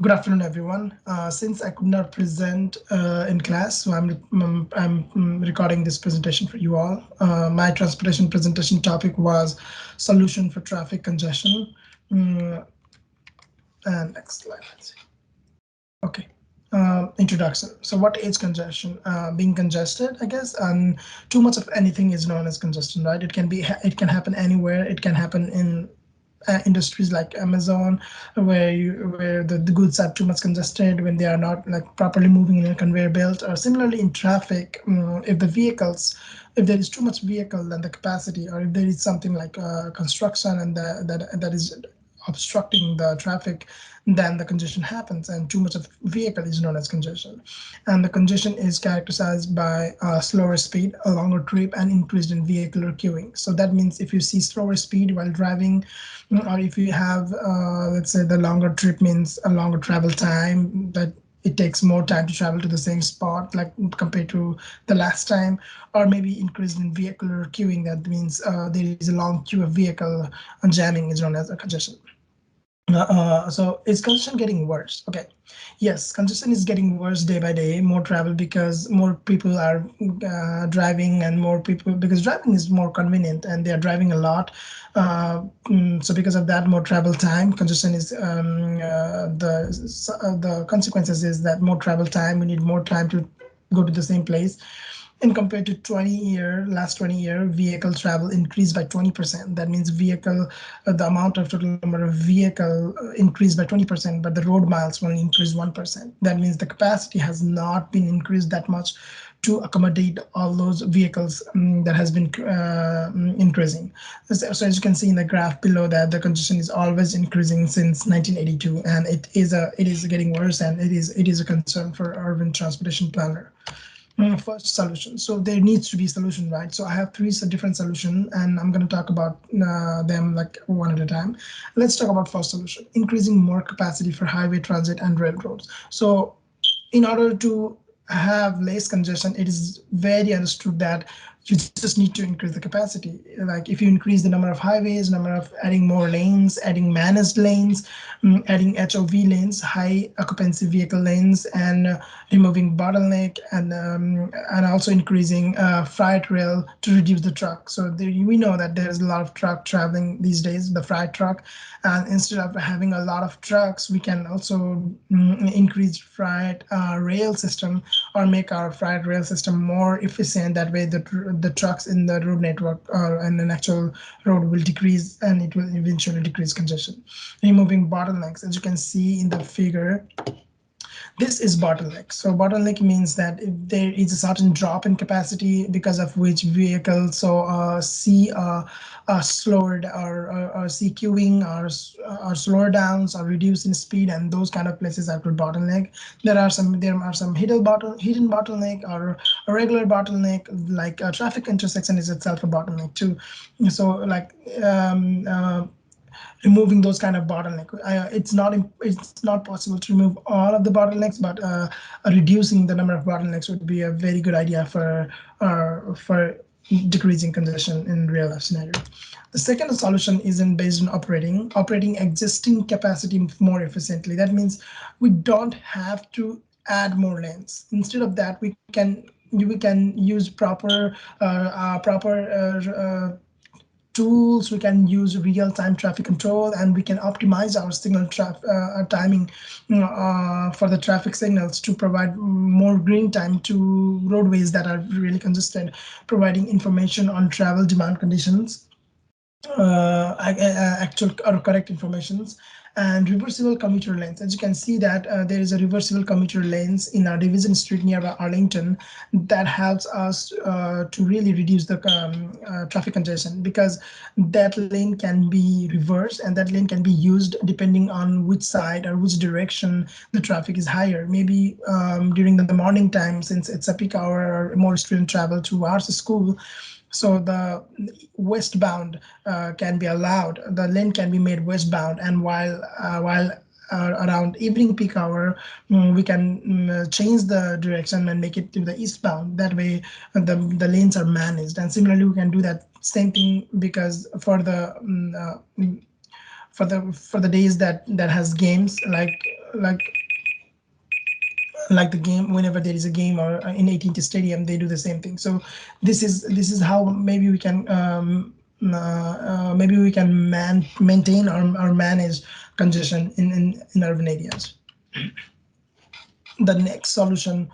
Good afternoon, everyone. Since I could not present in class, so I'm recording this presentation for you all. My transportation presentation topic was solution for traffic congestion. Mm, and next slide, let's see. Okay. Introduction. So, what is congestion? Being congested, I guess, and too much of anything is known as congestion, right? It can happen anywhere. It can happen in industries like Amazon, where the goods are too much congested when they are not like properly moving in a conveyor belt, or similarly in traffic, if there is too much vehicle than the capacity, or if there is something like construction and that is obstructing the traffic, then the congestion happens, and too much of vehicle is known as congestion. And the congestion is characterized by slower speed, a longer trip, and increased in vehicular queuing. So that means if you see slower speed while driving, or if you have, let's say, the longer trip means a longer travel time, that it takes more time to travel to the same spot, like compared to the last time, or maybe increase in vehicular queuing. That means there is a long queue of vehicle, and jamming is known as a congestion. So is congestion getting worse? Okay, yes, congestion is getting worse day by day. More travel because more people are driving, and more people because driving is more convenient, and they are driving a lot. So because of that, more travel time. Congestion is the consequences is that more travel time. We need more time to go to the same place. And compared to last 20 year, vehicle travel increased by 20%. That means the amount of total number of vehicle increased by 20%, but the road miles only increased 1%. That means the capacity has not been increased that much to accommodate all those vehicles that has been increasing. So as you can see in the graph below that, the congestion is always increasing since 1982, and it is getting worse, and it is a concern for urban transportation planner. First solution. So there needs to be solution, right? So I have three different solution, and I'm going to talk about them like one at a time. Let's talk about first solution: increasing more capacity for highway transit and railroads. So in order to have less congestion, it is very understood that you just need to increase the capacity. Like if you increase the number of highways, number of adding more lanes, adding managed lanes, adding HOV lanes, high occupancy vehicle lanes, and removing bottleneck, and also increasing freight rail to reduce the truck. So we know that there's a lot of truck traveling these days, the freight truck, and instead of having a lot of trucks, we can also increase freight rail system, or make our freight rail system more efficient. That way the trucks in the road network and an actual road will decrease, and it will eventually decrease congestion. Removing bottlenecks, as you can see in the figure, this is bottleneck. So bottleneck means that if there is a certain drop in capacity because of which vehicles see slowed, or see queuing, or slower downs, or reduce in speed, and those kind of places are called bottleneck. There are some hidden bottleneck, or a regular bottleneck, like a traffic intersection is itself a bottleneck too. So like removing those kind of bottleneck. It's not possible to remove all of the bottlenecks, but reducing the number of bottlenecks would be a very good idea for decreasing congestion in real life scenario. The second solution isn't based on operating existing capacity more efficiently. That means we don't have to add more lanes. Instead of that, we can use proper tools. We can use real-time traffic control, and we can optimize our signal timing for the traffic signals to provide more green time to roadways that are really congested, providing information on travel demand conditions, actual or correct informations. And reversible commuter lanes. As you can see that there is a reversible commuter lanes in our Division Street near Arlington that helps us to really reduce the traffic congestion, because that lane can be reversed, and that lane can be used depending on which side or which direction the traffic is higher. Maybe during the morning time, since it's a peak hour, or more student travel towards the school, so the westbound can be allowed. The lane can be made westbound, and while around evening peak hour, we can change the direction and make it to the eastbound. That way, the lanes are managed. And similarly, we can do that same thing because for the days that has games like like the game, whenever there is a game or in AT&T Stadium, they do the same thing. So this is how maybe we can maybe we can maintain or manage congestion in urban areas. The next solution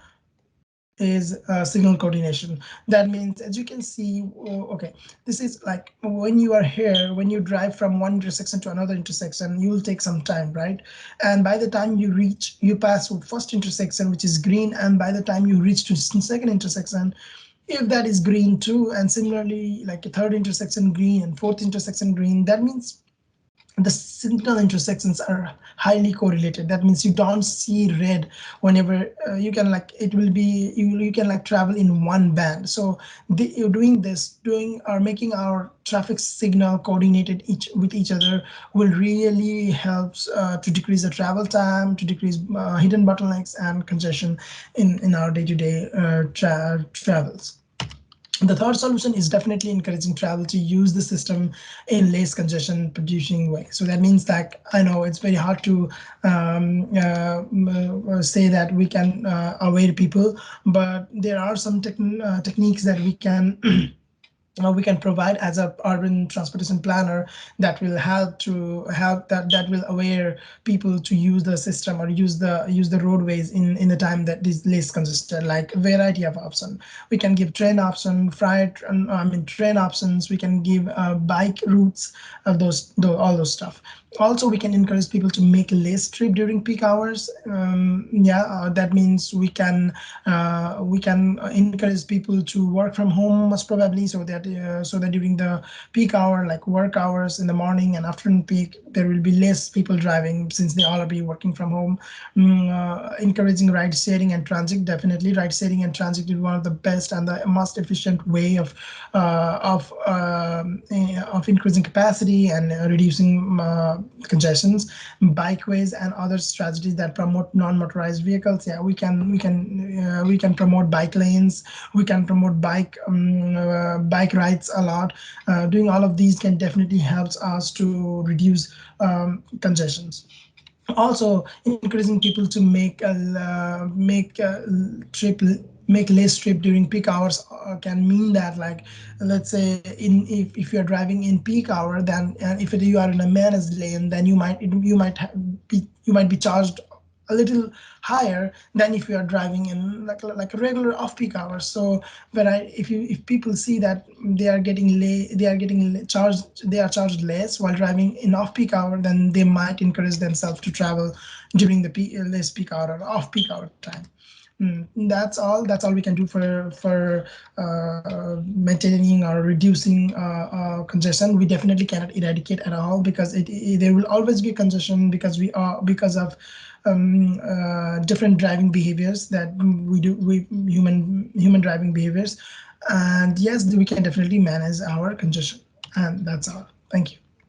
is signal coordination. That means, as you can see, okay, this is like when you are here, when you drive from one intersection to another intersection, you will take some time, right? And by the time you pass first intersection, which is green, and by the time you reach to second intersection, if that is green too, and similarly like a third intersection green and fourth intersection green, that means the signal intersections are highly correlated. That means you don't see red whenever you can like it will be you can like travel in one band. So you're doing this, doing or making our traffic signal coordinated with each other will really helps to decrease the travel time, to decrease hidden bottlenecks and congestion in our day-to-day travels. The third solution is definitely encouraging travel to use the system in less congestion producing way. So that means that I know it's very hard to say that we can aware people, but there are some techniques that we can provide as a urban transportation planner that will help that will aware people to use the system or use the roadways in the time that is less congested, like a variety of option. We can give train option, freight, I mean train options. We can give bike routes, all those stuff. Also, we can encourage people to make less trip during peak hours. That means we can encourage people to work from home most probably, so that during the peak hour, like work hours in the morning and afternoon peak, there will be less people driving since they all be working from home. Encouraging ride sharing and transit. Definitely, ride sharing and transit is one of the best and the most efficient way of increasing capacity and reducing congestions. Bikeways and other strategies that promote non-motorized vehicles. Yeah, we can promote bike lanes. We can promote bike rides a lot. Doing all of these can definitely helps us to reduce congestions. Also, encouraging people to make less trip during peak hours can mean that, like, let's say if you're driving in peak hour, then if you are in a managed lane, then you might be charged a little higher than if you are driving in like a regular off-peak hours. So, if people see that they are charged less while driving in off-peak hour, then they might encourage themselves to travel during the less peak hour or off-peak hour time. That's all we can do for maintaining or reducing congestion. We definitely cannot eradicate at all, because there will always be congestion because of different driving behaviors that we human driving behaviors. And yes, we can definitely manage our congestion. And that's all. Thank you.